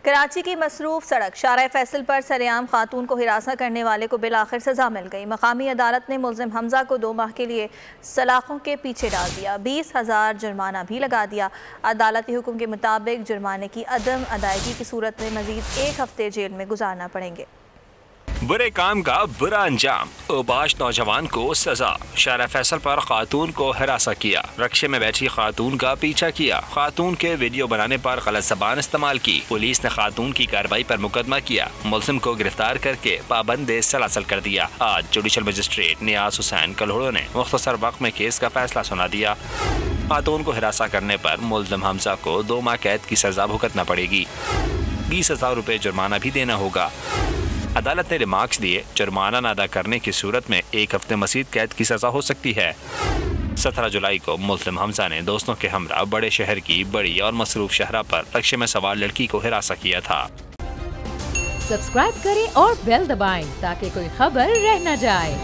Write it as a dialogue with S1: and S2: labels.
S1: कराची की मसरूफ सड़क शारा फैसल पर सरेआम खातून को हिरासा करने वाले को बिलाखिर सजा मिल गई। मकामी अदालत ने मुल्जिम हमजा को 2 माह के लिए सलाखों के पीछे डाल दिया। 20,000 जुर्माना भी लगा दिया। अदालती हुक्म के मुताबिक जुर्माने की अदम अदायगी की सूरत में मजीद 1 हफ्ते जेल में गुजारना पड़ेंगे।
S2: बुरे काम का बुरा अंजाम, ओबाश नौजवान को सजा। शारा फैसल पर खातून को हिरासा किया, रक्शे में बैठी खातून का पीछा किया, खातून के वीडियो बनाने पर गलत ज़बान इस्तेमाल की। पुलिस ने खातून की कार्रवाई पर मुकदमा किया, मुल्जिम को गिरफ्तार करके पाबंद सलासल कर दिया। आज जुडिशल मजिस्ट्रेट नियाज हुसैन कल्होड़ो ने मुख्तसर वक्त में केस का फैसला सुना दिया। खातून को हिरासा करने पर मुल्जिम हमजा को 2 माह कैद की सजा भुगतना पड़ेगी। 20,000 रुपये जुर्माना भी देना होगा। अदालत ने रिमार्क्स दिए, जुर्माना न अदा करने की सूरत में 1 हफ्ते मजीद कैद की सजा हो सकती है। 17 जुलाई को मुल्जिम हमजा ने दोस्तों के हमरा बड़े शहर की बड़ी और मसरूफ शहरा पर रक्शे में सवार लड़की को हिरासा किया था।
S3: सब्सक्राइब करें और बेल दबाएं ताकि कोई खबर रह न जाए।